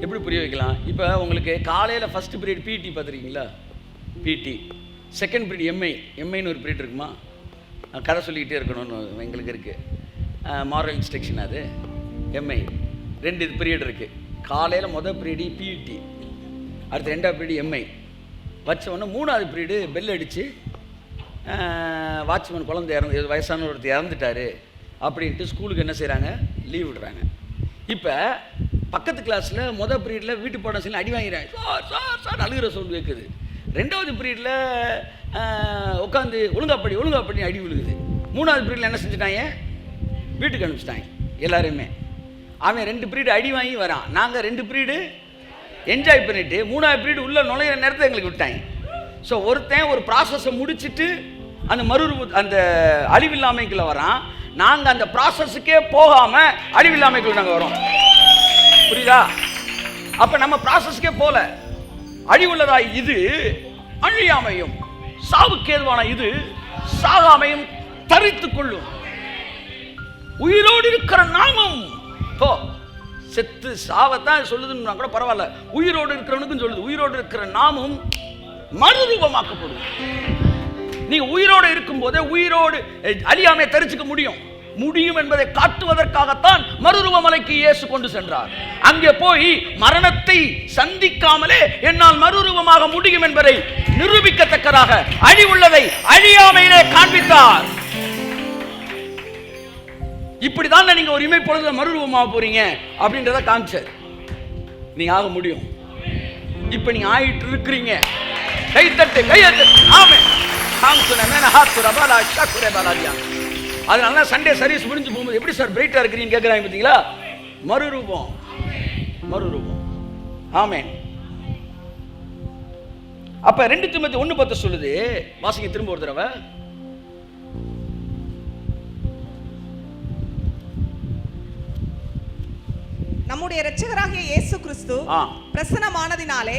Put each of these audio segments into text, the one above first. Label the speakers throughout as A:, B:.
A: எப்படி புரிய வைக்கலாம்? இப்போ உங்களுக்கு காலையில் ஃபஸ்ட்டு பீரியட் பிடி பார்த்துருக்கீங்களா? பிடி. செகண்ட் பீரியட் எம்ஐன்னு ஒரு பீரியட் இருக்குமா? கதை சொல்லிக்கிட்டே இருக்கணும்னு எங்களுக்கு இருக்குது. மாரல் இன்ஸ்ட்ரக்ஷன் அது எம்ஐ. 2 பீரியட் இருக்குது. காலையில் மொதல் பீரியடு பிடி, அடுத்து 2ஆவது பீரியடு எம்ஐ. வச்சவொடனே 3ஆவது பீரியடு பெல் அடித்து வாட்ச்மேன் குழந்தை வயசான ஒருத்தர் இறந்துட்டார் அப்படின்ட்டு ஸ்கூலுக்கு என்ன செய்கிறாங்க? லீவ் விடுறாங்க. இப்போ பக்கத்து கிளாஸில் மொதல் பீரியடில் வீட்டு பாடம் சொல்லி அடி வாங்கிறாங்க. சார் அழுகிற சவுண்டு கேட்குது. 2ஆவது பீரியடில் உட்காந்து ஒழுங்காப்படி அடி விழுகுது. 3ஆவது பீரியடில் என்ன செஞ்சுட்டாங்க? வீட்டுக்கு அனுப்பிச்சிட்டாங்க எல்லாருமே. அவன் 2 பீரியடு அடி வாங்கி வரான். நாங்கள் 2 பீரியடு என்ஜாய் பண்ணிவிட்டு 3ஆவது பீரியடு உள்ளே நுழையிற நேரத்தை எங்களுக்கு விட்டாங்க. ஸோ ஒருத்தன் ஒரு ப்ராசஸை முடிச்சுட்டு அந்த அழிவில்லாமைக்குள்ளே வரான். நாங்கள் அந்த ப்ராசஸுக்கே போகாமல் அழிவில்லாமைக்குள்ள நாங்கள் வரோம். புரியுதா? அப்போ நம்ம ப்ராசஸ்க்கே போல. அழிவுள்ளதா இது அழியாமையும், சாவுக்கு ஏதுவான இது சாகாமையும் தரித்து கொள்ளும். உயிரோடு இருக்கிற நாமும் செத்து சாவத்தான் சொல்லுதுன்னா கூட பரவாயில்ல, உயிரோடு இருக்கிறவனுக்கும் சொல்லுது. உயிரோடு இருக்கிற நாமும் மறுரூபமாக்கப்படும். நீங்க உயிரோடு இருக்கும் போதே உயிரோடு அழியாமையை தரிச்சுக்க முடியும் என்பதை காட்டுவதற்காகத்தான் மறுரூப மலைக்கு இயேசு கொண்டு சென்றார். அங்கே போய் மரணத்தை சந்திக்காமலே என்னால் மறுரூபமாக முடியும் என்பதை நிரூபிக்கத்தக்கதாக அழிவுள்ளதை அழியாமையிலே காண்பித்தார். இப்படிதான் நீங்க ஒரு இமை பொழுது மறுரூபமாக போறீங்க அப்படின்றத காமிச்சார். நீங்க ஆக முடியும். இப்ப நீங்க ஆயிட்டு இருக்கிறீங்க. கைத்தட்டு கையத்து. ஆமென். அதனால சண்டே சர்வீஸ் முடிஞ்சு போகும்போது எப்படி சார் பிரைட்டா இருக்கிறீங்க கேட்குறாங்க பார்த்தீங்களா? மறுரூபம். ஆமென். அப்ப 2 தீமோத்தேயு 1:10 சொல்லுது. வாசிங்க திரும்ப ஒரு தடவை.
B: நம்முடைய இரட்சகராகிய இயேசு கிறிஸ்து பிரசன்னமானதினாலே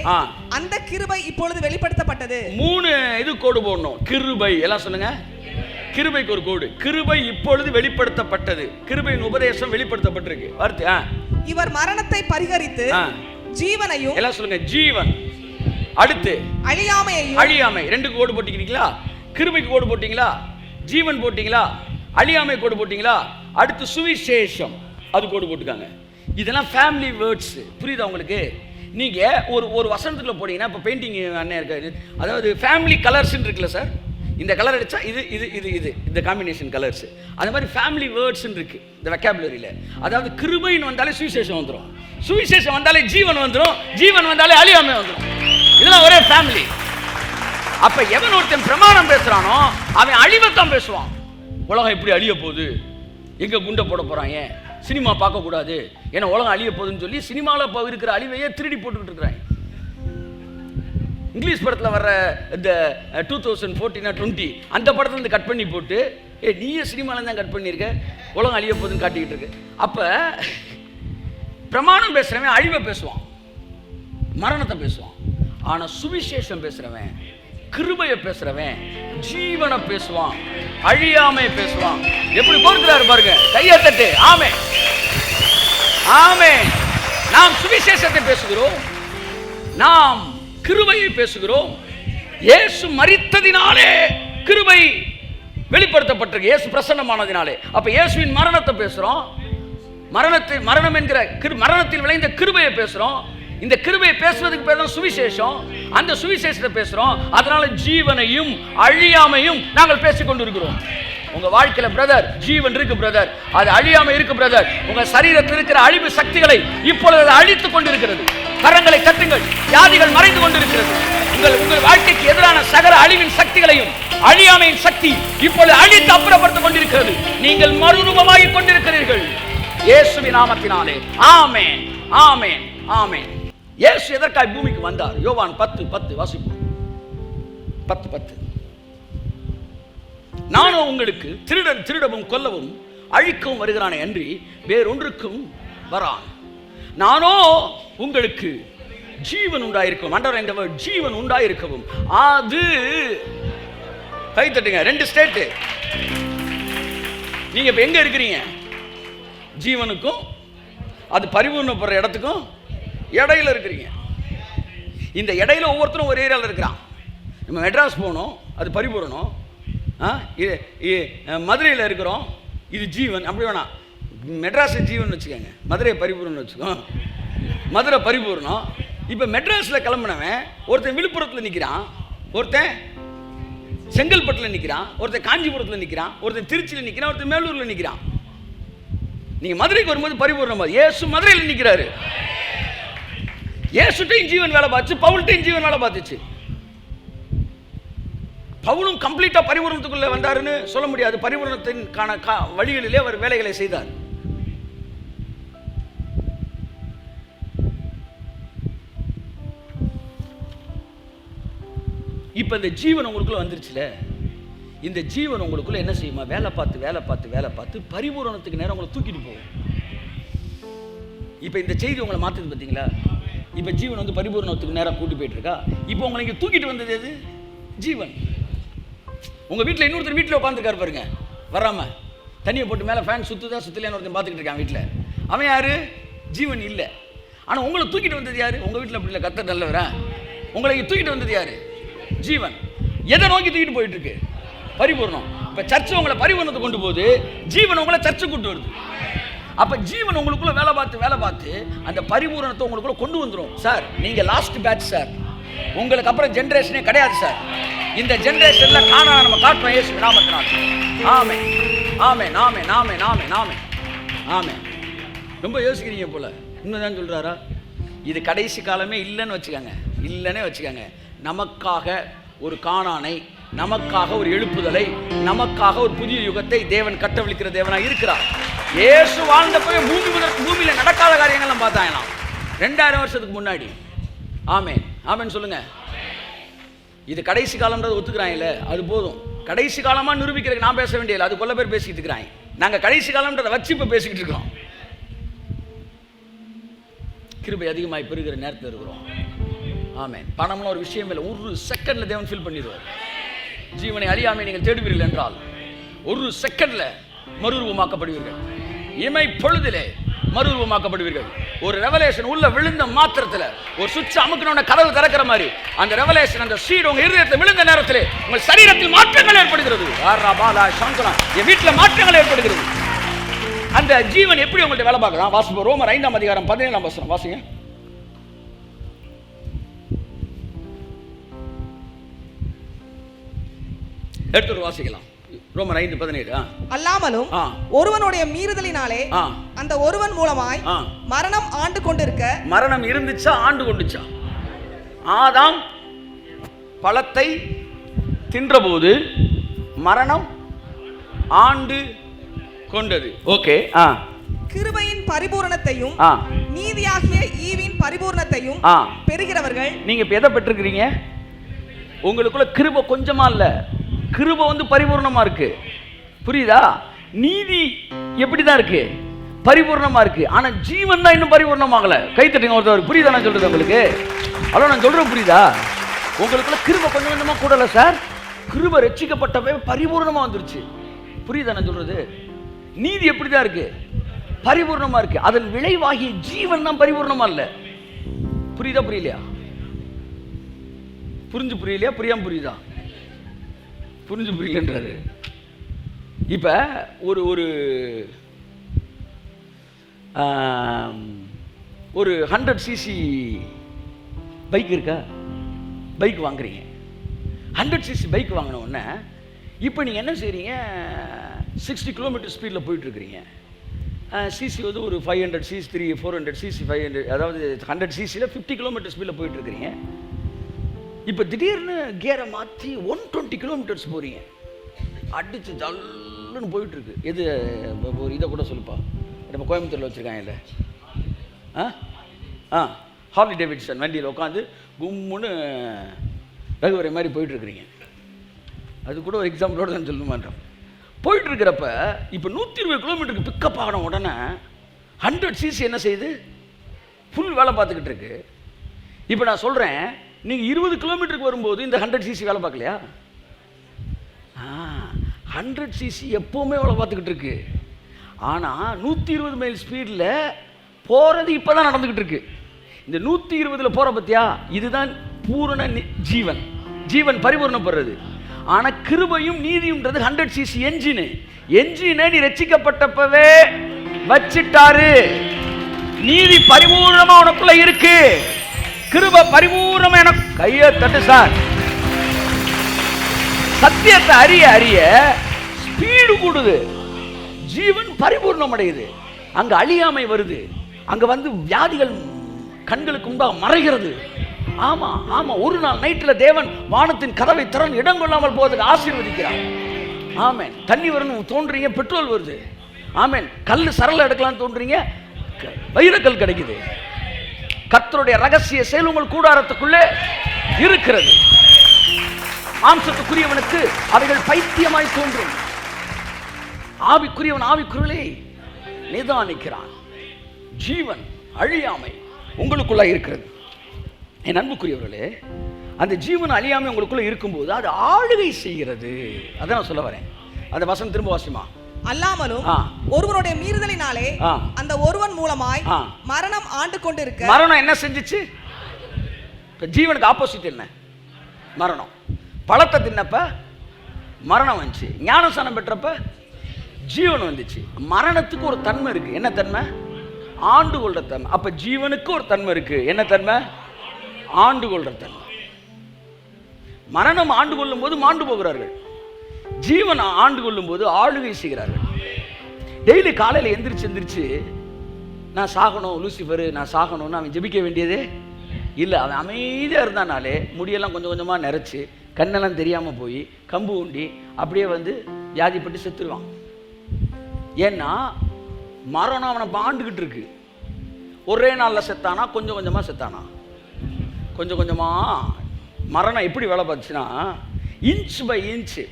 B: அந்த கிருபை இப்பொழுது வெளிப்படுத்தப்பட்டது.
A: 3 இது கோடு போடணும். கிருபை எல்லாம் சொல்லுங்க. கிருபைக்கு ஒரு கோடு. கிருபை இப்பொழுது வெளிப்படுத்தப்பட்டது. கிருபையின் உபதேசம் வெளிப்படுத்தப்பட்டிருக்கு. வார்த்தை
B: இவர் மரணத்தை பரிகரித்து ஜீவனையும்
A: எல்லாம் சொல்லுங்க. ஜீவன். அடுத்து அழியாமை. 2 கோடு போட்டீங்களா? கிருபைக்கு கோடு போட்டீங்களா? ஜீவன் போட்டீங்களா? அழியாமை கோடு போட்டீங்களா? அடுத்து சுவிசேஷம் அது கோடு போட்டுக்காங்க. இதெல்லாம் ஃபேமிலி வேர்ட்ஸ். புரியுதா உங்களுக்கு? நீங்க ஒரு வசனத்துல போனீங்கன்னா இப்போ பெயிண்டிங் அண்ணன் இருக்காரு, அதாவது ஃபேமிலி கலர்ஸ் இருக்குல்ல சார், இந்த கலர் அடிச்சா இது இந்த காம்பினேஷன் கலர்ஸ். அந்த மாதிரி ஃபேமிலி வேர்ட்ஸ் இருக்கு இந்த வெக்காபுலரியில. அதாவது கிருபைன்னு வந்தாலே சுவிசேஷம் வந்துடும், சுவிசேஷம் வந்தாலே ஜீவன் வந்துடும், ஜீவன் வந்தாலே அழியாமை வந்துடும். இதெல்லாம் ஒரே ஃபேமிலி. அப்ப எவன் ஒருத்தன் பிரமாணம் பேசுறானோ அவன் அழிவைத்தான் பேசுவான். உலகம் எப்படி அழிய போகுது, எங்க குண்டை போட போறாங்க, சினிமா பார்க்கக்கூடாது, ஏன்னா உலகம் அழிய போகுதுன்னு சொல்லி சினிமாவில் இருக்கிற அழிவையே திருடி போட்டுக்கிட்டு இருக்கிறாங்க. இங்கிலீஷ் படத்தில் வர்ற இந்த 2014-20 அந்த படத்துலேருந்து கட் பண்ணி போட்டு நீயே சினிமாவில் தான் கட் பண்ணியிருக்க, உலகம் அழிய போகுதுன்னு காட்டிக்கிட்டு இருக்கு. அப்போ பிரமாணம் பேசுகிறவன் அழிவை பேசுவான், மரணத்தை பேசுவான். ஆனால் சுவிசேஷம் பேசுகிறவன், கிருபையை பேசுகிறவன் ஜீவனை பேசுவான், அழியாமை பேசுவான். எப்படி கோர்க்கிறாரு பாருங்க. கையை தட்டு. ஆமே ஆமே. நாம் சுவிசேஷத்தை பேசுகிறோம், நாம் கிருபையை பேசுகிறோம். இயேசு மரித்ததினாலே கிருபை வெளிப்படுத்தப்பட்டிருக்கு, இயேசு பிரசன்னமானதினாலே. அப்ப இயேசுவின் மரணத்தை பேசுறோம், மரணம் என்கிற மரணத்தில் விளைந்த கிருபையை பேசுறோம். இந்த கிருபையை பேசுவதுக்கு பேர் தான் சுவிசேஷம். அந்த சுவிசேஷத்தை பேசுறோம். அதனால ஜீவனையும் அழியாமையும் நாங்கள் பேசிக் கொண்டிருக்கிறோம். உங்க வாழ்க்கையில பிரதர் ஜீவன் இருக்கு பிரதர், அது அழியாமை இருக்கு பிரதர். உங்க சரீரத்தில் இருக்கிற அழிவு சக்திகளை இப்பொழுது அழித்துக் கொண்டிருக்கிறது. கரங்களை தட்டுங்கள். வியாதிகள் மறைந்து கொண்டிருக்கிறது. உங்கள் வாழ்க்கைக்கு எதிரான சகல அழிவின் சக்திகளையும் அழியாமையின் சக்தி இப்பொழுது அழித்து அப்புறப்படுத்திக் கொண்டிருக்கிறது. நீங்கள் மறுரூபமாகிக் கொண்டிருக்கிறீர்கள் இயேசுவின் நாமத்தினாலே. ஆமென் ஆமென் ஆமென். இயேசு எதற்காக பூமிக்கு வந்தார்? யோவான் 10:10 வாசிப்போம். 10:10. நானோ உங்களுக்கு திருடன் திருடவும் கொல்லவும் அழிக்கவும் வருகிறானே அன்றி வேறொன்றுக்கும் வரான். நானோ உங்களுக்கு ஜீவன் உண்டாயிருக்கும். ஆண்டவர் இந்த ஜீவன் உண்டாயிருக்கவும் அது கை தட்டுங்க. 2 ஸ்டேட். நீங்க இப்ப எங்க இருக்கிறீங்க? ஜீவனுக்கும் அது பரிபூர்ணப்படுற இடத்துக்கும் இடையில இருக்கிறீங்க. இந்த இடையில ஒவ்வொருத்தரும் ஒரு ஏரியாவில் இருக்கிறான். நம்ம மெட்ராஸ் போகணும், அது பரிபூரணம். மதுரையில் இருக்கிறோம், இது ஜீவன். அப்படி வேணாம், மெட்ராஸ் ஜீவன் வச்சுக்கோங்க, மதுரை பரிபூரணம் வச்சுக்கோ, மதுரை பரிபூரணம். இப்போ மெட்ராஸில் கிளம்பினவன் ஒருத்தன் விழுப்புரத்தில் நிற்கிறான், ஒருத்தன் செங்கல்பட்டில் நிற்கிறான், ஒருத்தன் காஞ்சிபுரத்தில் நிற்கிறான், ஒருத்தன் திருச்சியில் நிற்கிறான், ஒருத்தன் மேலூரில் நிற்கிறான். நீங்கள் மதுரைக்கு வரும்போது பரிபூரணம். இயேசு மதுரையில் நிற்கிறாரு. இயேசுட்டையும் ஜீவன் வேலை பார்த்துச்சு, பவுல்ட்டையும் ஜீவன் வேலை பார்த்துச்சு. பவுலும் கம்ப்ளீட்டா பரிபூரணத்துக்குள்ள வந்தாருன்னு சொல்ல முடியாது. பரிபூரணத்தின் வழிகளிலே அவர் வேலைகளை செய்தார். இப்ப இந்த ஜீவன் உங்களுக்குள்ள வந்துருச்சுல, இந்த ஜீவன் உங்களுக்குள்ள என்ன செய்யுமா? வேலை பார்த்து வேலை பார்த்து வேலை பார்த்து பரிபூரணத்துக்கு நேரம் உங்களை தூக்கிட்டு போகும். இப்ப இந்த செய்தி உங்களை மாத்துது பார்த்தீங்களா? இப்ப ஜீவன் வந்து பரிபூரணத்துக்கு நேரம் கூட்டி போயிட்டு இருக்கா. இப்போ உங்களை இங்க தூக்கிட்டு வந்தது எது? ஜீவன். உங்க வீட்டில் இன்னொருத்தர் வீட்டில் உட்காந்துருக்காரு பாருங்க, வராம தண்ணியை போட்டு மேலே ஃபேன் சுற்றுதான் சுற்றலையான்னு ஒருத்தன் பார்த்துக்கிட்டு இருக்கான் வீட்டில். அவன் யாரு? ஜீவன் இல்லை. ஆனால் உங்களை தூக்கிட்டு வந்தது யாரு? உங்கள் வீட்டில் அப்படி இல்லை, கர்த்தர் நல்லவரா. உங்களை தூக்கிட்டு வந்தது யாரு? ஜீவன். எதை நோக்கி தூக்கிட்டு போயிட்டு இருக்கு? பரிபூர்ணம். இப்போ சர்ச்சை உங்களை பரிபூர்ணத்தை கொண்டு போகுது, ஜீவன் உங்களை சர்ச்சை கொண்டு வருது. அப்போ ஜீவன் உங்களுக்குள்ள வேலை பார்த்து அந்த பரிபூரணத்தை உங்களுக்குள்ள கொண்டு வந்துடும். சார் நீங்கள் லாஸ்ட் பேட்ச் சார், உங்களுக்கு அப்புறம் ஜென்ரேஷனே கிடையாது சார். இந்த ஜெனரேஷன்ல காணா நம்ம காட்டுறோம் இயேசு நாமத்தினால. ஆமென் ஆமென் ஆமென் ஆமென் ஆமென் ஆமென் ஆமென். ரொம்ப யோசிக்கிறீங்க போல, இன்னும் சொல்றாரா? இது கடைசி காலமே இல்லைன்னு வச்சுக்கோங்க, இல்லைன்னே வச்சுக்கோங்க. நமக்காக ஒரு கானானை, நமக்காக ஒரு எழுப்புதலை, நமக்காக ஒரு புதிய யுகத்தை தேவன் கட்டவிழ்க்கிற தேவனா இருக்கிறார். இயேசு வாழ்ந்தப்பவே பூமியில நடக்காத காரியங்கள்லாம் பார்த்தாங்களாம் 2000 வருஷத்துக்கு முன்னாடி. ஆமென் ஆமென் சொல்லுங்க. இது கடைசி காலம்ன்றது ஒத்துக்கிறாங்கல்ல, அது போதும். கடைசி காலமா நிரூபிக்கிறதுக்கு நான் பேச வேண்டியதில்லை, அது கொள்ள பேர் பேசிக்கிட்டு இருக்கிறாங்க. நாங்கள் கடைசி காலம்ன்றதை வச்சு இப்போ பேசிக்கிட்டு இருக்கிறோம். கிருபை அதிகமாய் பெறுகிற நேரத்தில் இருக்கிறோம். ஆமென். பணம்னு ஒரு விஷயம் இல்லை, ஒரு செகண்ட்ல தேவன் ஃபில் பண்ணிடுவார். ஜீவனை அழியாமை நீங்கள் தேடுவீர்கள் என்றால் ஒரு செகண்ட்ல மறுரூபமாக்கப்படுவீர்கள். இமை பொழுதிலே மறுரூபமாக்கப்படுவீர்கள். ஒரு ரெவலேஷன் உள்ள விழுந்த மாத்திரத்தில், ஒரு சுவிட்ச் அமுக்கணும்னா கதவு திறக்கிற மாதிரி அந்த ரெவலேஷன், அந்த சீட் உங்க இருதயத்தில் விழுந்த நேரத்தில் உங்கள் சரீரத்தில் மாற்றங்கள் ஏற்படுகிறது. என் வீட்டில் மாற்றங்கள் ஏற்படுகிறது. அந்த ஜீவன் எப்படி உங்கள்ட்ட வேலை பார்க்கலாம்? வாசிப்போம். ரோமர் 5ஆம் அதிகாரம் 17ஆம் வசனம் வாசிங்க. எடுத்து வாசிக்கலாம். ரோமர் 5:17.
B: அல்லாமலும் ஒருவனுடைய மீறுதலினாலே அந்த ஒருவன் மூலமாய் மரணம் ஆண்டு கொண்டிருக்க.
A: மரணம் இருந்துச்சா? ஆண்டு கொண்டுச்சா? ஆதாம் பழத்தை தின்றபோது மரணம் ஆண்டு கொண்டது. ஓகே.
B: கிருபையின் பரிபூரணத்தையும் நீதியாகிய ஈவின் பரிபூரணத்தையும் பெறுகிறவர்கள். நீங்க இப்ப எதை பெற்றிருக்கிறீங்க? உங்களுக்குள்ள கிருபை கொஞ்சமா இல்ல, கிருபை வந்து பரிபூர்ணமா இருக்கு. புரியுதா? நீதி எப்படிதான் இருக்கு? பரிபூர்ணமா இருக்கு. ஆனா ஜீவன் தான் இன்னும் பரிபூர்ணமாகல. கை தட்டுங்க ஒருத்தர். புரியுதா நான் சொல்றது உங்களுக்கு? அவ்வளோ நான் சொல்றேன், புரியுதா? உங்களுக்குள்ள கிருபை கொஞ்சம் கொஞ்சமா கூடல சார். கிருபை ரட்சிக்கப்பட்டவே பரிபூர்ணமா வந்துருச்சு. புரியுதா நான் சொல்றது? நீதி எப்படிதான் இருக்கு? பரிபூர்ணமா இருக்கு. அதன் விளைவாகிய ஜீவன் தான் பரிபூர்ணமா இல்ல. புரியுதா புரியலையா? புரியலையா? புரியாம புரியுதா? புரிஞ்சு புரியலன்றாரு. இப்ப ஒரு ஒரு ஒரு 100cc பைக் இருக்கா? பைக் வாங்குறீங்க. 100cc பைக் வாங்கின உடனே இப்போ நீங்கள் என்ன செய்கிறீங்க? 60 கிலோமீட்டர் ஸ்பீடில் போயிட்டுருக்கிறீங்க. சிசி வந்து ஒரு 500cc 400cc 500, அதாவது 100ccல 50 கிலோமீட்டர் ஸ்பீடில் போயிட்டுருக்கிறீங்க. இப்போ திடீர்னு கியரை மாற்றி 120 கிலோமீட்டர்ஸ் போகிறீங்க. அடித்து ஜல்லுன்னு போயிட்டுருக்கு. எது ஒரு இதை கூட சொல்லுப்பா, நம்ம கோயம்புத்தூரில் வச்சுருக்காங்கல்ல, ஹார்லி டேவிட்சன் வண்டியில் உட்காந்து கும்முன்னு ரகுவரை மாதிரி போயிட்டுருக்குறீங்க. அது கூட ஒரு எக்ஸாம்பிளோடு தான் சொல்ல மாட்டோம். போயிட்டுருக்கிறப்ப இப்போ 120 கிலோமீட்டருக்கு பிக்கப் ஆகின உடனே 100cc என்ன செய்யுது? ஃபுல் வேலை பார்த்துக்கிட்டு இருக்கு. இப்போ நான் சொல்கிறேன், நீங்கள் 20 கிலோமீட்டருக்கு வரும்போது இந்த 100cc வேலை பார்க்கலையா? 100cc எப்போவுமே வேலை பார்த்துக்கிட்டு இருக்கு. ஆனால் 120 மைல் ஸ்பீடில் போகிறது இப்போ தான் நடந்துக்கிட்டு இருக்கு.
A: இந்த 120 போற பத்தியா, இதுதான் பூரண ஜீவன். ஜீவன் பரிபூர்ணப்படுறது. ஆனா கிருபையும் நீதியும்ன்றது 100 cc என்ஜினை நீ ரட்சிக்கப்பட்டப்பவே வச்சிட்டாரு. நீதி பரிபூர்ணமா உனக்குள்ள இருக்கு, கிருபை பரிபூர்ணமா. எனக்கு கையை தட்டு சார். சத்தியத்தை அறிய அறிய ஸ்பீடு கூடுது, ஜீவன் பரிபூர்ணம் அடையுது. அங்க அழியாமை வருது, அங்க வந்து வியாதிகள் கண்களுக்கு முன்பாக மறைகிறது. ஆமா ஆமா, ஒரு நாள் நைட்ல தேவன் வானத்தின் கதவை திறந்து இடம் கொள்ளாமல் போவதுக்கு ஆசீர்வதிக்கிறார். ஆமென். தண்ணி வரணும் தோன்றீங்க, பெட்ரோல் வருது. ஆமென். கல் சரள எடுக்கலாம்னு தோன்றீங்க, வைரக்கல் கிடைக்குது. கர்த்தருடைய ரகசிய செயல் உங்கள் கூடாரத்துக்குள்ளே இருக்கிறது. மாம்சத்துக்குரியவனுக்கு அவைகள் பைத்தியமாய் தோன்றும், ஆவிக்குரியவன் ஆவிக்குரியவளை நிதானிக்கிறான். ஜீவன் அழியாமை உங்களுக்குள்ள இருக்கிறது. என் அன்புக்குரியவர்களே, அந்த ஜீவன் அழியாமை உங்களுக்குள்ள இருக்கும்போது அது ஆளுகை செய்கிறது. அதான் சொல்ல வரேன். அந்த வசனம் திரும்ப வாசிமா.
B: அல்லாமலும் ஒருவனுடைய மீறுதலினாலே அந்த ஒருவன் மூலமாய் மரணம் ஆண்டு கொண்டிருக்க.
A: மரணம் என்ன செஞ்சிச்சு? ஜீவனுக்கு ஆப்போசிட் என்ன? மரணம். பழத்தை தின்னப்ப மரணம் வந்துச்சு, ஞானஸ்நானம் பெற்றப்ப ஜீவன் வந்துச்சு. மரணத்துக்கு ஒரு தன்மை இருக்கு. என்ன தன்மை? ஆண்டு கொள்ற தன்மை. அப்ப ஜீவனுக்கு ஒரு தன்மை இருக்கு. என்ன தன்மை? ஆண்டு கொள்ற தன்மை. மரணம் ஆண்டு கொள்ளும் போது மாண்டு போகிறார்கள், ஜீவன் ஆண்டு கொள்ளும் போது ஆளுகை செய்கிறார்கள். டெய்லி காலையில் எந்திரிச்சு நான் சாகணும் லூசிஃபர், நான் சாகணும்னு அவன் ஜெபிக்க வேண்டியதே இல்லை. அவன் அமைதியாக இருந்தானாலே முடியெல்லாம் கொஞ்சம் கொஞ்சமாக நிறச்சி, கண்ணெல்லாம் தெரியாமல் போய் கம்பு உண்டி அப்படியே வந்து வியாதிப்பட்டு செத்துருவான். ஏன்னா மரணம் அவனை பாண்டுகிட்டு இருக்கு. ஒரே நாளில் செத்தானா, கொஞ்சம் கொஞ்சமாக செத்தானா, கொஞ்சம் கொஞ்சமாக. மரணம் எப்படி வேலை பார்த்துச்சுன்னா இன்ச் பை இன்ச்சு.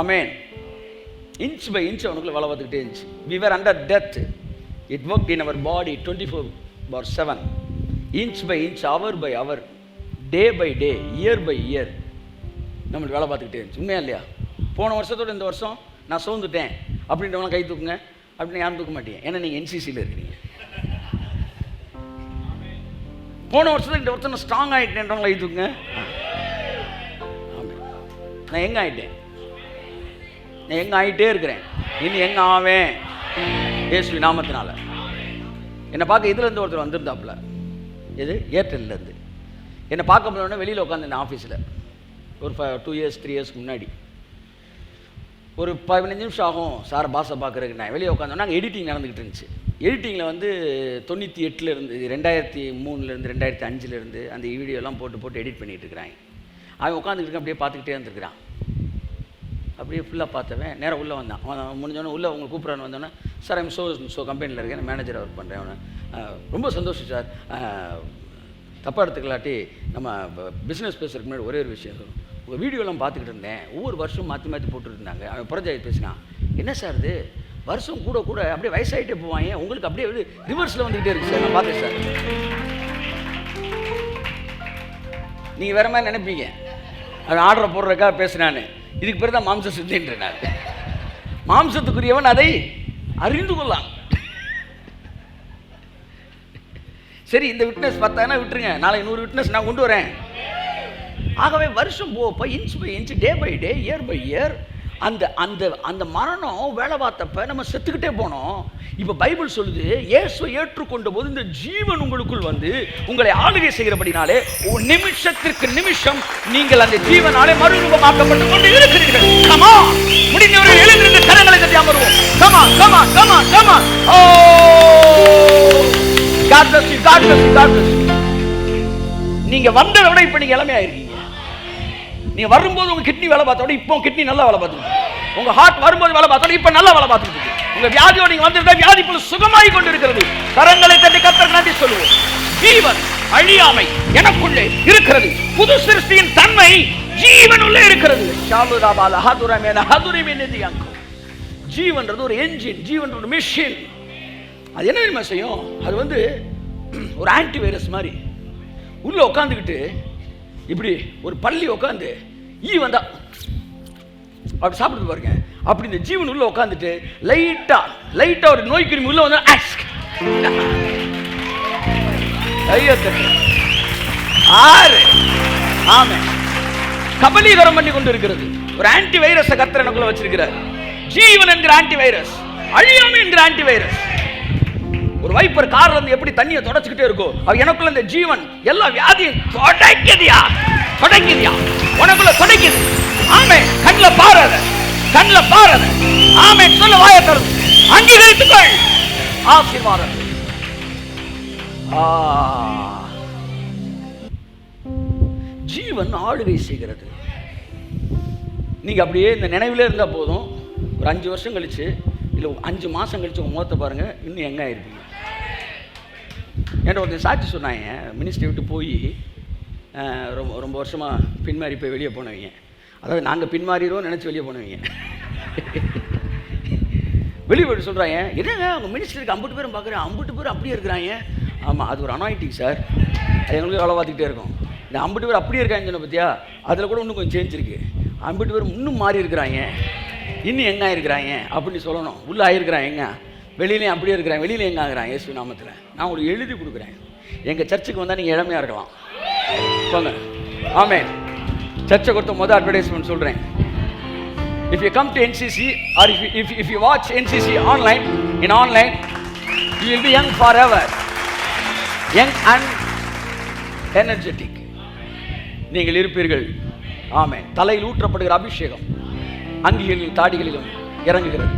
A: ஆமென். இன்ச் பை இன்ச் அவனுக்குள்ள வேலை பார்த்துக்கிட்டே இருந்துச்சு. we were under death, it worked in our body 24/7, inch by inch, hour by hour, day by day, year by year நம்மளுக்கு வேலை பார்த்துக்கிட்டே இருந்துச்சு. உண்மையா இல்லையா? போன வருஷத்தோட இந்த வருஷம் நான் சோர்ந்துட்டேன் அப்படின்றவங்க கை தூக்குங்க அப்படின்னு யாரும் தூக்க மாட்டீங்க. ஏன்னா நீங்கள் என்சிசியில் இருக்கிறீங்க. போன வருஷத்துல இந்த வருஷம் நான் ஸ்ட்ராங் ஆகிட்டேன்றவங்க கை தூக்குங்க. நான் எங்கே ஆகிட்டேன்? நான் எங்கே ஆகிட்டே இருக்கிறேன். இனி எங்கே ஆவேன்? இயேசு நாமத்தினால. என்னை பார்க்க இதுலேருந்து ஒருத்தர் வந்திருந்தாப்புல. எது? ஏர்டெல்லேருந்து. என்னை பார்க்க முடியலன்னா வெளியில் உட்காந்துருந்தேன் ஆஃபீஸில். ஒரு 2 years 3 years முன்னாடி. ஒரு 15 நிமிஷம் ஆகும் சார் பாஸை பார்க்குறதுக்கு. நான் வெளியே உட்காந்தோன்னா அங்கே எடிட்டிங் நடந்துக்கிட்டு இருந்துச்சு. எடிட்டிங்கில் வந்து 98 2003 2005 அந்த வீடியோலாம் போட்டு எடிட் பண்ணிகிட்டு இருக்கிறாங்க. அவன் உட்காந்துக்கிட்டு அப்படியே பார்த்துக்கிட்டே இருந்துருக்கிறான். அப்படியே ஃபுல்லாக பார்த்தவன் நேராக உள்ளே வந்தான். அவன் முடிஞ்சோடனே உள்ளே அவங்க கூப்பிட்றான்னு வந்தோன்னே, சார் ஐம் ஸோ கம்பெனியில் இருக்கேன், மேனேஜர் ஒர்க் பண்ணுறேன். அவனை ரொம்ப சந்தோஷம் சார், தப்பாக எடுத்துக்கலாட்டி நம்ம பிஸ்னஸ் பேசுறதுக்கு முன்னாடி ஒரே ஒரு விஷயம் சொல்லணும். உங்கள் வீடியோலாம் பார்த்துக்கிட்டு இருந்தேன், ஒவ்வொரு வருஷம் மாற்றி போட்டுருந்தாங்க. அவன் ப்ராஜெக்ட் பேசினான். என்ன சார் இது வருஷம் கூட அப்படியே வயசாகிட்டே போவாங்க, உங்களுக்கு அப்படியே வந்து ரிவர்ஸில் வந்துக்கிட்டே இருக்கு சார். நான் பார்த்தேன் சார். நீங்கள் வேறு மாதிரி நினைப்பீங்க, அவன் ஆர்டரை போடுறதுக்காக பேசுனான்னு. இதுக்கு பேர் தான் மாம்ச சித்தின்றார். மாம்சத்துக்குரியவன் அதை அறிந்து கொள்ளலாம். சரி, இந்த விட்னஸ் 10 விட்டுருங்க, நாளைக்கு 100 விட்னஸ் நான் கொண்டு வரேன். ஆகவே வருஷம் போப்போ inch by inch, day by day, year by year அந்த அந்த அந்த மரணம் வேலை பார்த்தப்ப நம்ம செத்துக்கிட்டே போனோம். இப்போ பைபிள் சொல்லுது, இயேசுவை ஏற்றுக்கொண்ட போது இந்த ஜீவன் உங்களுக்குள் வந்து உங்களை ஆளுகை செய்கிறபடினாலே நிமிஷத்திற்கு நிமிஷம் நீங்கள் அந்த ஜீவனாலே மறுரூபமாக்கப்பட்டு கொண்டு இருக்கிறீர்கள். கமா முடிந்தவரை எழுந்திருந்த கரங்களை கட்டி அமருவோம். கமா கமா கமா கமா. Oh God bless you, God bless you, God bless you. நீங்க வந்ததை விட இப்ப நீங்க இளமையா இருக்கீங்க. நீங்க வரும்போது உங்க கிட்னி வேலை பார்த்தோட இப்போ கிட்னி நல்லா வேலை பார்த்துட்டு, உங்க ஹார்ட் வரும்போது வேலை பார்த்தோட இப்ப நல்லா வேலை பார்த்துட்டு, உங்க வியாதியோட நீங்க வந்திருந்தா வியாதி போல சுகமாகி கொண்டு இருக்கிறது. கரங்களை தட்டி கர்த்தருக்கு நன்றி சொல்லுவோம். ஜீவன் அழியாமை எனக்குள்ளே இருக்கிறது. புது சிருஷ்டியின் தன்மை ஜீவன் உள்ளே இருக்கிறது. ஜீவன்றது ஒரு என்ஜின், ஜீவன் ஒரு மிஷின். அது என்ன தெரியுமா செய்யும்? அது வந்து ஒரு ஆன்டி வைரஸ் மாதிரி உள்ள உட்காந்துக்கிட்டு, இப்படி ஒரு பள்ளி உட்காந்து ஈ வந்தா அப்படி சாப்பிடுது பாருங்க. அப்படி இந்த ஜீவன் உள்ள உட்காந்துட்டு லைட்டா ஒரு நோய் கிருமி உள்ள வந்து கையத்தட்டு. 6. ஆமென். கபலீகரம் பண்ணி கொண்டு இருக்கிறது. ஒரு ஆன்டி வைரஸ் கர்த்தர் எனக்குள்ள வச்சிருக்கிறார். ஜீவன் என்கிற ஆன்டி வைரஸ், அழியாமை என்கிற ஆன்டி வைரஸ். ஒரு வைப்பர் கார்ல இருந்து எப்படி தண்ணியை தொடச்சிக்கிட்டே இருக்கோ, அவ எனக்குள்ள இந்த ஜீவன் எல்லா வியாதியும் தொடக்குதியா, உனக்குள்ள தொடக்குது. ஆமென். கண்ணுல பாருங்க, கண்ணுல பாருங்க. ஆமென். சொல்ல வாயை திறந்து அங்கீகரித்துக்கொள். ஆசீர்வாதம். ஜீவன் ஆளுகை செய்கிறது. நீங்க அப்படியே இந்த நினைவிலே இருந்தா போதும். ஒரு 5 வருஷம் கழிச்சு இல்லை 5 மாசம் கழிச்சு உங்க முகத்தை பாருங்க, இன்னும் எங்க இருப்பீங்க. என்கிட்ட ஒருத்தர் சாட்சி சொன்னாங்க. மினிஸ்ட்ரி விட்டு போய் ரொம்ப வருஷமா பின்மாறி போய் வெளியே போனவங்க. அதாவது நாங்கள் பின்மாறிடுவோம் நினச்சி வெளியே போனவங்க. வெளியே போய்ட்டு சொல்கிறாங்க, என்னங்க அவங்க மினிஸ்டருக்கு 50 பேரும் பார்க்குறேன், 50 பேரும் அப்படியே இருக்கிறாங்க. ஆமாம், அது ஒரு அனாயிட்டிங் சார். அது எங்களுக்கு வேலை பார்த்துக்கிட்டே இருக்கும். இந்த 50 பேர் அப்படியே இருக்காங்கன்னு சொன்ன பார்த்தியா, அதில் கூட இன்னும் கொஞ்சம் சேஞ்ச் இருக்குது. 50 பேர் இன்னும் மாறி இருக்கிறாங்க, இன்னும் எங்கே இருக்கிறாங்க அப்படின்னு சொல்லணும். உள்ளே ஆகிருக்கிறாங்க எங்க, வெளியிலையும் அப்படியே இருக்கிறாங்க, வெளியில எங்கே ஆகுறாங்க. இயேசு நாமத்தில் நான் உங்களுக்கு எழுதி கொடுக்குறேன். எங்கள் சர்ச்சுக்கு வந்தால் நீங்கள் இளமையாக இருக்கலாம். போங்க. ஆமென். சர்ச்சை கொடுத்த முதல் அட்வர்டைஸ்மெண்ட் சொல்கிறேன். If you come to NCC or if you watch NCC online, you will be young forever, young and energetic. நீங்கள் இருப்பீர்கள். ஆமென். தலையில் ஊற்றப்படுகிற அபிஷேகம் அங்கிகளிலும் தாடிகளிலும் இறங்குகிறது.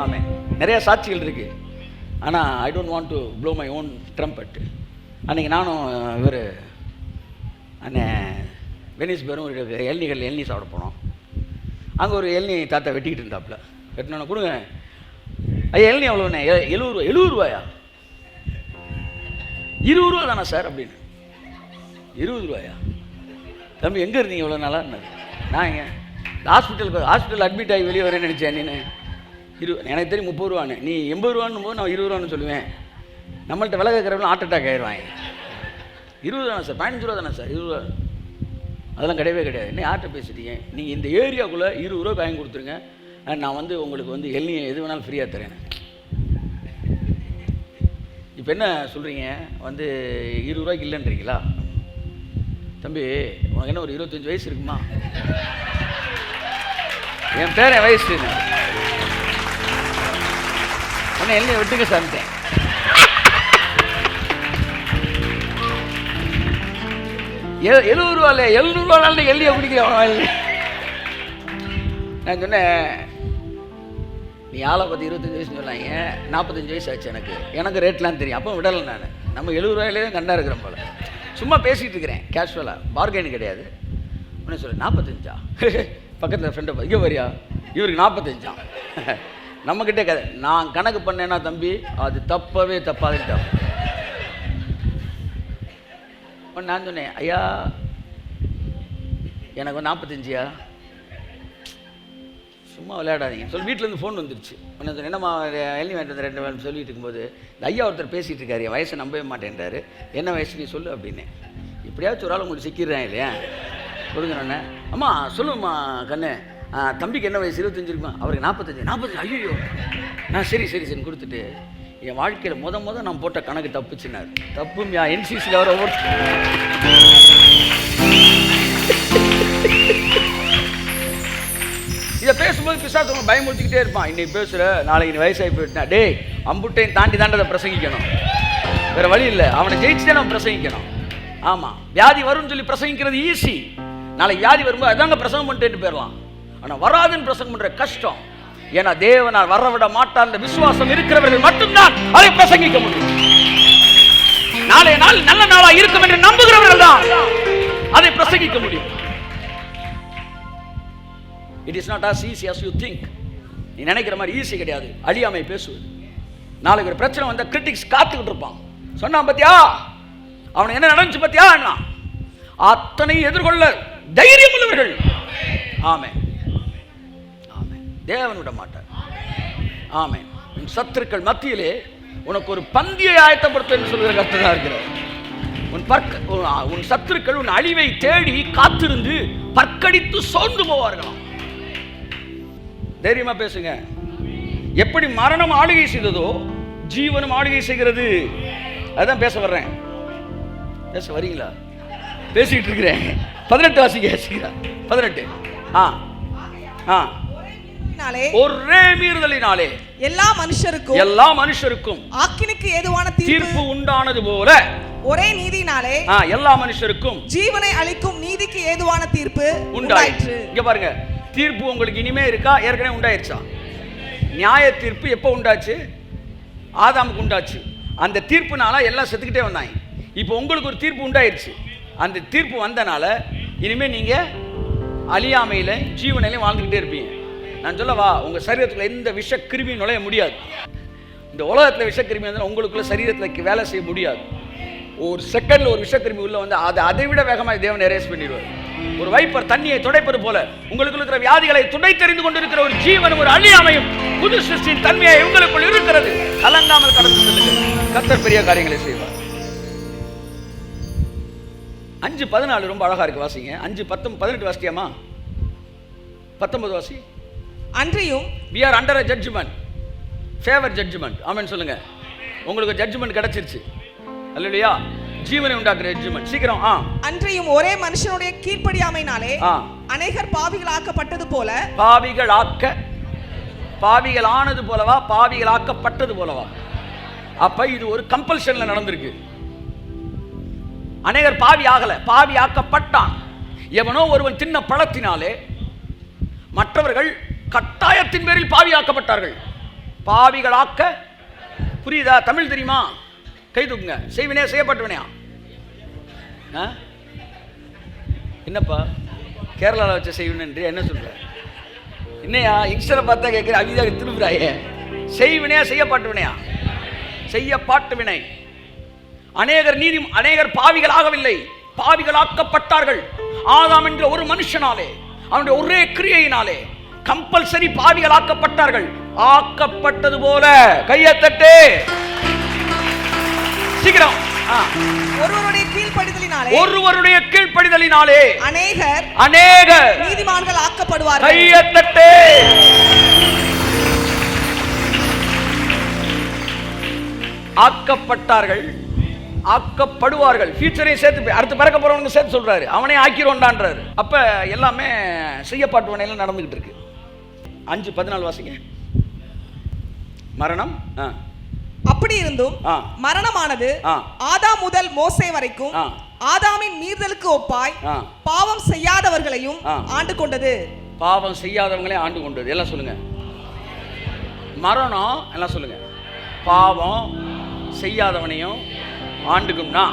A: ஆமென். நிறைய சாட்சிகள் இருக்கு. ஆனால் I don't want to flow my own trumpet. அன்றைக்கி நானும் இவர் அண்ணன் வெனிஸ் பேரும் எல்னி சாப்பிட போனோம். அங்கே ஒரு எல்னி தாத்தா வெட்டிக்கிட்டு இருந்தாப்புல. வெட்டினோன்னு கொடுங்க ஐயா, எல்னி எவ்வளோண்ணே? 70 ரூபா. 70 ரூபாயா? 20 ரூபா தானே சார் அப்படின்னு. 20 ரூபாயா? தம்பி எங்கே இருந்தீங்க இவ்வளோ நாளாக இருந்தது? நான் எங்க ஹாஸ்பிட்டல் அட்மிட் ஆகி வெளியே வரேன்னு நினச்சேன். நீ எனக்கு தெரியும் 30 ரூபான்னு, நீ 80 ரூபான்னு போது நான் 20 ரூபான்னு சொல்லுவேன். நம்மள்கிட்ட விலை கேட்குறவங்களும் ஹார்ட் அட்டாக் ஆயிடுவாங்க. 20 தானே சார்? 15 ரூபா தானே சார்? 20 ரூபா அதெல்லாம் கிடையவே கிடையாது. என்ன யார்கிட்ட பேசிட்டீங்க? நீங்கள் இந்த ஏரியாவுக்குள்ளே 20 ரூபா வாங்கி கொடுத்துருங்க, நான் உங்களுக்கு எல்லி எது வேணாலும் ஃப்ரீயாக தரேன். இப்போ என்ன சொல்கிறீங்க? 20 ரூபாய்க்கு இல்லைன்றீங்களா? தம்பி உனக்கு என்ன ஒரு 25 வயசு இருக்குமா? என் பேரன் வயசு ஒன்று எல்லையை விட்டுங்க சார்ட்டேன். ₹70 இல்லை ₹700 எல்லையை குடிக்கிறேன். நான் சொன்னேன், நீ ஆளை பார்த்து 25 வயசுன்னு சொன்னாங்க, 45 வயசு ஆச்சு எனக்கு ரேட்லாம் தெரியும். அப்போ விடலை. நான் நம்ம 70 ரூபாயிலே தான் கண்ணா இருக்கிறோம் போல. சும்மா பேசிகிட்டு இருக்கிறேன் கேஷுவலாக, பார்கெயின் கிடையாது. உடனே சொல்ல 45ஆ? பக்கத்தில் ஃப்ரெண்டை பார்த்து இங்கே வரியா, இவருக்கு 45ஆ? நம்மக்கிட்டே கதை. நான் கணக்கு பண்ணேன்னா தம்பி அது தப்பாதுட்டா. நான் சொன்னேன், ஐயா எனக்கு 45யா? சும்மா விளையாடாதீங்க சொல்லி வீட்டிலேருந்து ஃபோன் வந்துருச்சு. என்ன சொன்னேன், என்னம்மா எல்லி வேண்டியது 2 வேலை சொல்லிட்டு இருக்கும்போது இந்த ஐயா ஒருத்தர் பேசிகிட்டு இருக்காரு, என் வயசை நம்பவே மாட்டேன்றாரு. என்ன வயசு நீ சொல்லு அப்படின்னு. இப்படியாச்சும் ஒரு ஆள் உங்களுக்கு சிக்கிடுறேன் இல்லையா? கொடுங்கண்ணே. அம்மா சொல்லும்மா கண்ணு, தம்பிக்கு என்ன வயசு? 25 இருக்குமா? அவருக்கு 45. ஐயோ. நான் சரி கொடுத்துட்டு என் வாழ்க்கையில் முத நான் போட்ட கணக்கு தப்புச்சுனார். தப்பும் NCCயில் வர ஒவ்வொரு இதை பேசும்போது பிசாசு பயமுறுத்திக்கிட்டே இருப்பான். இன்னைக்கு பேசுகிற நாளைக்கு நீ வயசாகி போயிட்டா, டேய் அம்புட்டையும் தாண்டி அதை பிரசங்கிக்கணும். வேறு வழி இல்லை. அவனை ஜெயிச்சுதான் நம்ம பிரசங்கிக்கணும். ஆமாம், வியாதி வரும்னு சொல்லி பிரசங்கிக்கிறது ஈஸி. நாளைக்கு வியாதி வரும்போது அதாங்க பிரசங்கம் பண்ணிட்டு போயிடலாம். ஆனால் வராதுன்னு பிரசங்கம் பண்ணுற கஷ்டம். ஏன்னா தேவனால் வரவிட மாட்டார். அந்த விசுவாசம் இருக்கிறவர்கள் மட்டும்தான் அதை பிரசங்கிக்க முடியும். நாளைய நாள் நல்ல நாளா இருக்கும் என்று நம்புகிறவர்கள் தான் அதை பிரசங்கிக்க முடியும். It is not as easy as you think. நீ நினைக்கிற மாதிரி ஈஸி கிடையாது. அழியாமை பேசுவது. நாளைக்கு ஒரு பிரச்சனை வந்த கிரிட்டிக்ஸ் காத்துக்கிட்டு இருப்பான். சொன்னான் பத்தியா அவனை என்ன நடந்துச்சு பத்தியா? அத்தனை எதிர்கொள்ள தைரியம் உள்ளவர்கள். ஆமென். தேவன் விட மாட்டார். ஆமென். உன் சத்துருக்கள் மத்தியிலே உனக்கு ஒரு பந்தியை ஆயத்தப்படுத்த என்று சொல்கிற கர்த்தர் இருக்கிறார். உன் சத்துருக்கள் உன் அழிவை தேடி காத்திருந்து பற்கடித்து சோர்ந்து போவார்களாம். தைரியமா பேசுங்க. எப்படி மரணம் ஆளுகை செய்ததோ ஜீவனும் ஆளுகை செய்கிறது. அதான் பேச வர்றேன். பேச வரீங்களா? பேசிக்கிட்டு இருக்கிறேன். 18 வாசிக்கிறேன். 18. ஒரே மீறுதலினாலே எல்லா மனுஷருக்கும்
B: ஆக்கினைக்கு ஏதுவான
A: தீர்ப்பு உண்டானது போல
B: ஒரே நீதியினாலே
A: எல்லா மனுஷருக்கும்
B: ஜீவனை அளிக்கும் நீதிக்கு ஏதுவான தீர்ப்பு உண்டாயிற்று.
A: இங்க பாருங்க, தீர்ப்பு உங்களுக்கு இனிமே இருக்கா? ஏற்கனவே உண்டாயிருச்சா? நியாய தீர்ப்பு எப்போ உண்டாச்சு? ஆதாமுக்கு உண்டாச்சு. அந்த தீர்ப்புனால எல்லாம் செத்துக்கிட்டே வந்தாங்க. இப்போ உங்களுக்கு ஒரு தீர்ப்பு உண்டாயிருச்சு. அந்த தீர்ப்பு வந்தனால இனிமே நீங்க அழியாமையில ஜீவனையில வாழ்ந்துக்கிட்டே இருப்பீங்க. நான் சொல்லவா, உங்க சரீரத்துல எந்த விஷ கிருமி நுழைய முடியாது. இந்த உலகத்துல விஷக்கிருமி வந்து உங்களுக்குள்ள சரீரத்துல வேலை செய்ய முடியாது. ஒரு செகண்ட்ல ஒரு விஷக்கிருமி உள்ள வந்து அதை விட வேகமாக தேவன் எரேஸ் பண்ணிடுவார். ஒரு வைப்பர் தண்ணியை துடைப்பது போல உங்களுக்குள்ள இருக்கிற வியாதிகளை துடை தெரிந்து கொண்டிருக்கிற ஒரு ஜீவன், ஒரு அழியாமையும் புது சிருஷ்டியின் தன்மையை உங்களுக்குள் இருக்கிறது. கலங்காமல் கடந்து செல்லுங்கள். கர்த்தர் பெரிய காரியங்களை செய்வார். 5:14 ரொம்ப அழகா இருக்கு, வாசிங்க. 5:18 வாசிக்கியாமா? 19 வாசி.
B: அன்றியும்
A: we are under a judgment, favor judgment. ஆமென் சொல்லுங்க. உங்களுக்கு ஜட்ஜ்மென்ட் கிடைச்சிருச்சு. அல்லேலூயா. ஜீவனை உண்டாக்குற ஜட்ஜ்மென்ட். சீக்கிரம்.
B: அன்றியும் ஒரே மனுஷனுடைய கீழ்ப்படியாமையினாலே அநேகர் பாவிகளாக்கப்பட்டது போல பாவிகளானது போலவா பாவிகளாக்கப்பட்டது போலவா? அப்ப இது ஒரு கம்பல்ஷன்ல நடந்திருக்கு. அநேகர் பாவி ஆகல, பாவி ஆக்கப்பட்டான். எவனோ ஒருவன் தின்ன பழத்தினாலே மற்றவர்கள் கட்டாயத்தின் பேரில் பாவியாக்கப்பட்டார்கள். பாவிகளாக்க, புரியுதா? தமிழ் தெரியுமா? கை தூக்குங்க. செய்வினே செய்யப்பட்டவனையா? என்னப்பா கேரளாவில் வச்ச செய்வினன்றி என்ன சொல்ற? என்னையா இங்ஸ்டரை பார்த்தா கேட்குற, அவிதாக திரும்புறாயே. செய்வினையா செய்யப்பட்டவனையா? செய்யப்பட்டவினை. அநேகர் பாவிகளாகவில்லை, பாவிகளாக்கப்பட்டார்கள். ஆதாம் என்ற ஒரு மனுஷனாலே, அவனுடைய ஒரே கிரியையினாலே கம்பல்சரி பாவிகளாக்கப்பட்டார்கள். ஆக்கப்பட்டது போல கையை தட்டு சீக்கிரம். ஒருவருடைய கீழ்ப்படிதலினாலே அநேகர் நீதிமான்கள் ஆக்கப்படுவார்கள்.
A: கையை தட்டு. ஆக்கப்பட்டார்கள், ஆக்கப்படுவார்கள். ஃபியூச்சரை சேர்த்து அடுத்து பிறக்க போறவங்க சேர்த்து சொல்றாரு. அவனே ஆக்கிரோண்டான்றாரு. அப்ப எல்லாமே செய்யப்பட்டவனையில நடந்துகிட்டு இருக்கு. 5:14 வாசிங்க. மரணம்.
B: அப்படி இருந்தும் மரணமானது ஆதாம் முதல் மோசே வரைக்கும் ஆதாமின் மீறுதலுக்கு ஒப்பாய் பாவம் செய்யாதவர்களையும் ஆண்டு கொண்டது.
A: பாவம் செய்யாதவங்களே ஆண்டு கொண்டது. எல்லாம் சொல்லுங்க. மரணம் எல்லாம் சொல்லுங்க. பாவம் செய்யாதவனையும் ஆண்டுக்கும்னா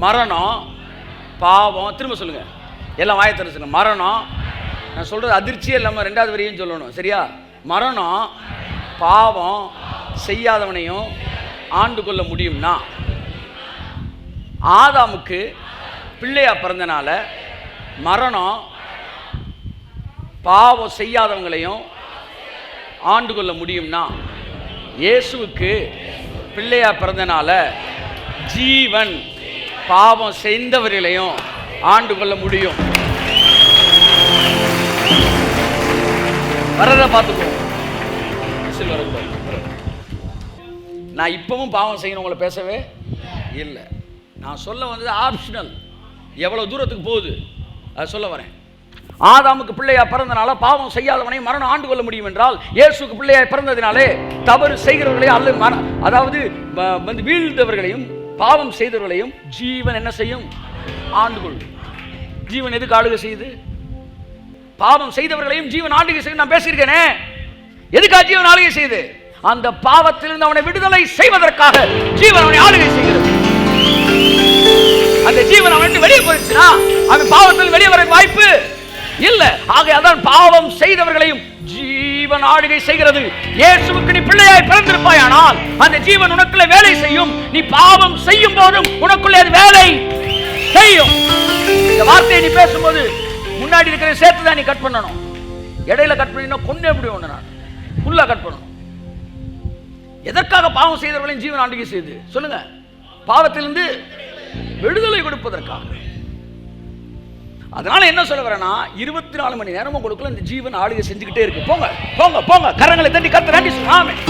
A: மரணம், பாவம். திரும்ப சொல்லுங்க. எல்லாம் வாயத்தர சொல்லுங்க. மரணம், நான் சொல்றது அதிர்ச்சியே இல்லாமல் 2வது வரையும் சொல்லணும், சரியா? மரணம், பாவம் செய்யாதவனையும் ஆண்டு கொள்ள முடியும்னா ஆதாமுக்கு பிள்ளையா பிறந்தனால மரணம் பாவம் செய்யாதவங்களையும் ஆண்டு கொள்ள முடியும்னா இயேசுவுக்கு பிள்ளையா பிறந்தனால ஜீவன் பாவம் செய்தவர்களையும் ஆண்டு கொள்ள முடியும். வரத பார்த்துக்கோ. நான் இப்பவும் பாவம் செய்யணும் உங்களை பேசவே இல்லை. நான் சொல்ல வந்தது ஆப்ஷனல். எவ்வளவு தூரத்துக்கு போகுது அது சொல்ல வரேன். ஆதாமுக்கு பிள்ளையா பிறந்தனால பாவம் செய்யாதவனை மரணம் ஆண்டு கொள்ள முடியும் என்றால் இயேசுக்கு பிள்ளையா பிறந்ததினாலே தவறு செய்கிறவர்களையும் அதாவது வீழ்ந்தவர்களையும் பாவம் செய்தவர்களையும் ஜீவன் என்ன செய்யும்? ஆண்டு கொள்ளும். ஜீவன் எதுக்கு ஆளுகை செய்யுது? பாவம் செய்தவர்களையும் ஜீவன் ஆளுகை செய்து நான் பேசியிருக்கேனே. எதுக்கா ஜீவன் ஆளுகை செய்து? அந்த பாவத்திலிருந்து அவனை விடுதலை செய்வதற்காக ஜீவன் அவனை ஆளுகை செய்கிறது. அந்த ஜீவன் அவன் வெளியே போயிடுச்சுன்னா அவன் பாவத்தில் வெளியே வர வாய்ப்பு இல்லை. ஆகையால் பாவம் செய்தவர்களையும் ஜீவன் ஆளுகை செய்கிறது. இயேசுவுக்கு நீ பிள்ளையாய் பிறந்திருப்பாயானால் அந்த ஜீவன் உனக்குள்ளே வேலை செய்யும். நீ பாவம் செய்யும் போதும் உனக்குள்ளே அது வேலை செய்யும். இந்த வார்த்தையை நீ பேசும்போது முன்னாடி இருக்கிற சேர்த்து தான் நீ கட் பண்ணணும். இடையில கட் பண்ணினா கொண்டே முடியும். ஒன்று நான் ஃபுல்லாக கட் பண்ணணும். எதற்காக பாவம் செய்தவர்களையும் ஜீவன் ஆளுகை செய்து சொல்லுங்க? பாவத்திலிருந்து விடுதலை கொடுப்பதற்காக. அதனால என்ன சொல்ல வரேன்னா 24 மணி நேரமும் உங்களுக்குள்ள இந்த ஜீவன் ஆளுகை செஞ்சுக்கிட்டே இருக்கு. போங்க போங்க போங்க, கரங்களை தட்டி கர்த்தரை நன்றி சொல்லுங்க. ஆமென்.